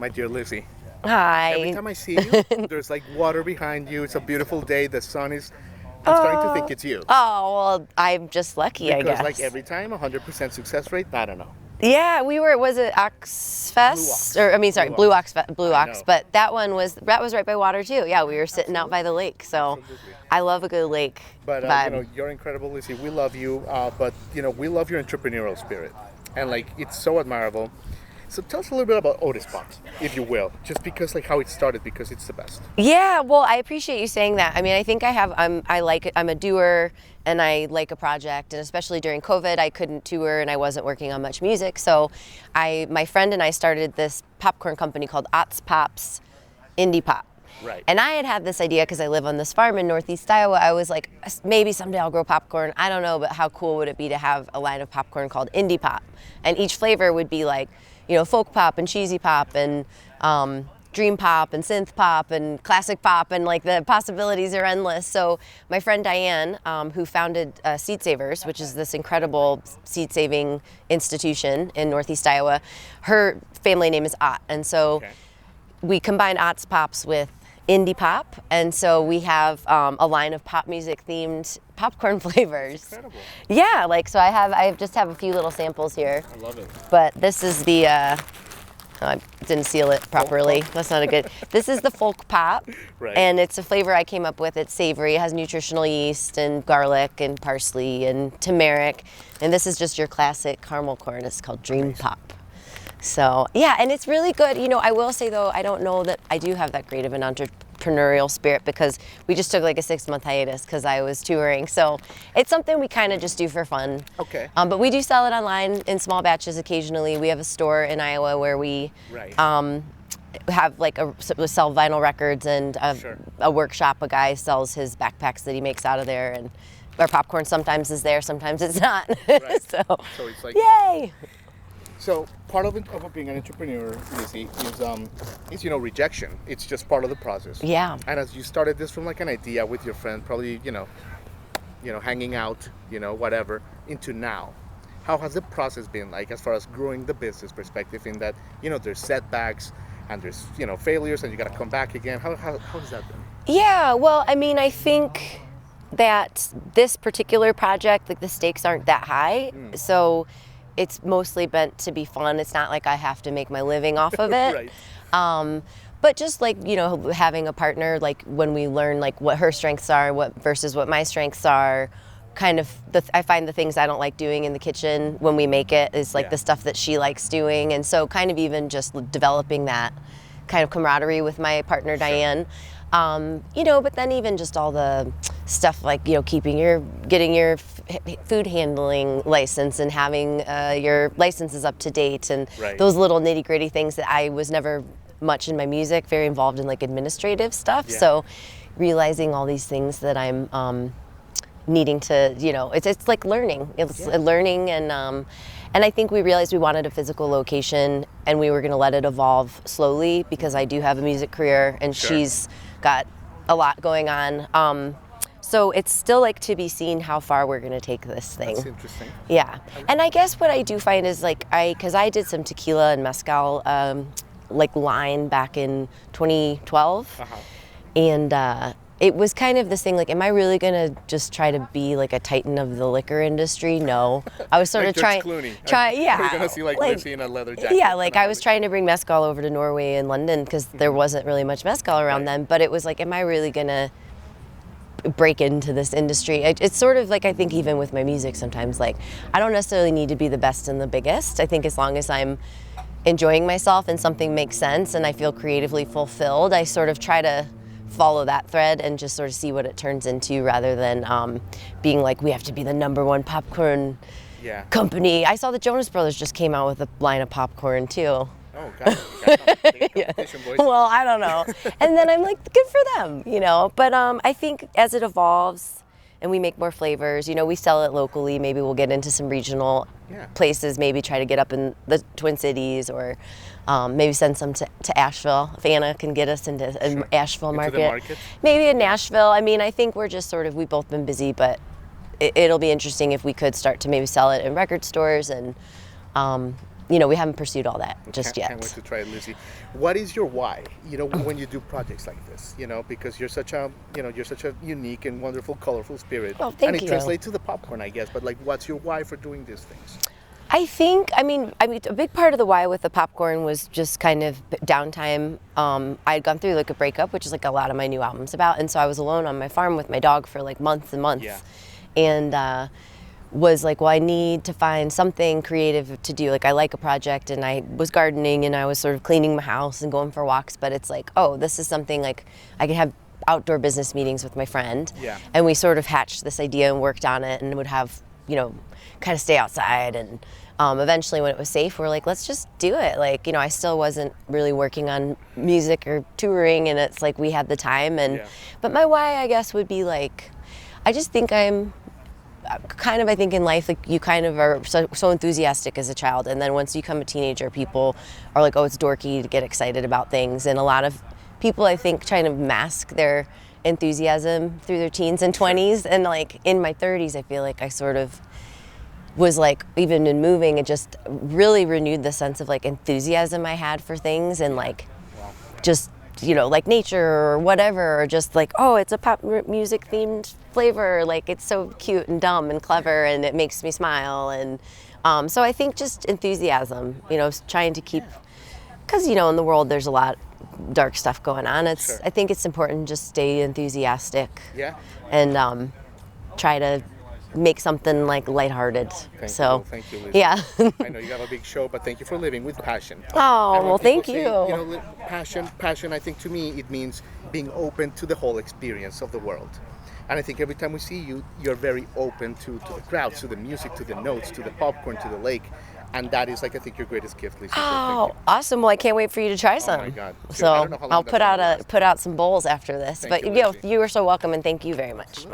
my dear Lissie. Hi. Every time I see you, there's like water behind you. It's a beautiful day. The sun is. I'm starting to think it's you. Oh, well, I'm just lucky, I guess. Because like every time, 100% success rate. I don't know. Yeah, was it Ox Fest? Blue Ox, but that was right by water too. Yeah, we were sitting out by the lake, so Absolutely. I love a good lake But vibe. you're incredible, Lissie. We love you. But we love your entrepreneurial spirit, and like it's so admirable. So tell us a little bit about Otts Pops, if you will, just because like how it started, because it's the best. Yeah, well, I appreciate you saying that. I mean, I think I'm a doer and I like a project, and especially during COVID, I couldn't tour and I wasn't working on much music. So my friend and I started this popcorn company called Otts Pops Indie POP. Right. And I had this idea because I live on this farm in Northeast Iowa. I was like, maybe someday I'll grow popcorn. I don't know, but how cool would it be to have a line of popcorn called Indie Pop? And each flavor would be like, folk pop and cheesy pop and dream pop and synth pop and classic pop, and like the possibilities are endless. So my friend Diane, who founded Seed Savers, which is this incredible seed saving institution in Northeast Iowa, her family name is Ott, and so we combined Otts Pops with indie pop, and so we have a line of pop music themed popcorn flavors. That's incredible. Yeah, so I just have a few little samples here. I love it. But this is the I didn't seal it properly. That's not a good. This is the folk pop, Right. And it's a flavor I came up with. It's savory. It has nutritional yeast and garlic and parsley and turmeric. And this is just your classic caramel corn. It's called Dream Pop. So yeah, and it's really good. I will say though, I don't know that I do have that great of an entrepreneurial spirit because we just took like a 6-month hiatus because I was touring. So it's something we kind of just do for fun. Okay. But we do sell it online in small batches occasionally. We have a store in Iowa where we have we sell vinyl records, and a workshop. A guy sells his backpacks that he makes out of there, and our popcorn sometimes is there, sometimes it's not. Right. So it's like yay. So part of being an entrepreneur, Lissie, is rejection. It's just part of the process. Yeah. And as you started this from like an idea with your friend, probably hanging out, whatever, into now, how has the process been like as far as growing the business perspective? In that there's setbacks and there's failures and you got to come back again. How has that been? Yeah. Well, I mean, I think that this particular project, like the stakes aren't that high, so it's mostly meant to be fun. It's not like I have to make my living off of it. Right. But just having a partner, like when we learn like what her strengths are, versus what my strengths are, kind of I find the things I don't like doing in the kitchen when we make it is like the stuff that she likes doing, and so kind of even just developing that kind of camaraderie with my partner Diane. But then even just all the stuff like, getting your food handling license and having your licenses up to date, and those little nitty gritty things that I was never much in my music, very involved in like administrative stuff. Yeah. So realizing all these things that I'm needing to, it's like learning. It's learning, and I think we realized we wanted a physical location and we were going to let it evolve slowly because I do have a music career and she's got a lot going on. So it's still like to be seen how far we're going to take this thing. That's interesting. Yeah. And I guess what I do find is because I did some tequila and mezcal line back in 2012. And it was kind of this thing like, am I really going to just try to be like a titan of the liquor industry? No. I was sort of trying. We're going to see like Lissie in a leather jacket. Yeah, I was trying to bring mezcal over to Norway and London because there wasn't really much mezcal around then. But it was like, am I really going to break into this industry? It's sort of like, I think even with my music sometimes, like I don't necessarily need to be the best and the biggest. I think as long as I'm enjoying myself and something makes sense and I feel creatively fulfilled, I sort of try to follow that thread and just sort of see what it turns into, rather than being like, we have to be the #1 popcorn company. I saw the Jonas Brothers just came out with a line of popcorn too. Oh, got it. Well, I don't know. And then I'm like, good for them, But I think as it evolves and we make more flavors, we sell it locally. Maybe we'll get into some regional places, maybe try to get up in the Twin Cities, or maybe send some to Asheville. If Anna can get us into an Asheville market. Maybe in Nashville. I mean, I think we're just we've both been busy, but it'll be interesting if we could start to maybe sell it in record stores and we haven't pursued all that just yet. Can't wait to try it, Lizzie. What is your why? When you do projects like this, because you're such a unique and wonderful, colorful spirit. Oh, thank and it you. translates to the popcorn, I guess. But like, what's your why for doing these things? I mean, a big part of the why with the popcorn was just kind of downtime. I had gone through like a breakup, which is like a lot of my new album's about, and so I was alone on my farm with my dog for like months and months, and was like, well, I need to find something creative to do. Like, I like a project, and I was gardening, and I was sort of cleaning my house and going for walks, but it's like, oh, this is something like I could have outdoor business meetings with my friend, and we sort of hatched this idea and worked on it, and would have, kind of stay outside, and eventually when it was safe, we're like, let's just do it. Like, I still wasn't really working on music or touring, and it's like we had the time, but my why, I guess, would be like, I just think I think in life, like, you kind of are so enthusiastic as a child, and then once you become a teenager, people are like, oh, it's dorky to get excited about things, and a lot of people, I think, trying to mask their enthusiasm through their teens and 20s, and like in my 30s, I feel like I sort of was like, even in moving, it just really renewed the sense of like enthusiasm I had for things, and like just like nature or whatever, or just like, oh, it's a pop music themed flavor, like it's so cute and dumb and clever, and it makes me smile, and so I think just enthusiasm, trying to keep, because in the world there's a lot dark stuff going on. I think it's important to just stay enthusiastic, and try to make something like lighthearted. Thank you, Lissie. Yeah. I know you have a big show, but thank you for living with passion. Oh, well, thank you. Passion, I think to me it means being open to the whole experience of the world. And I think every time we see you, you're very open to the crowds, to the music, to the notes, to the popcorn, to the lake. And that is, like, I think your greatest gift, Lissie. Oh, awesome. Well, I can't wait for you to try some. Oh my God. So I'll put out some bowls after this. Thank you, you were so welcome, and thank you very much.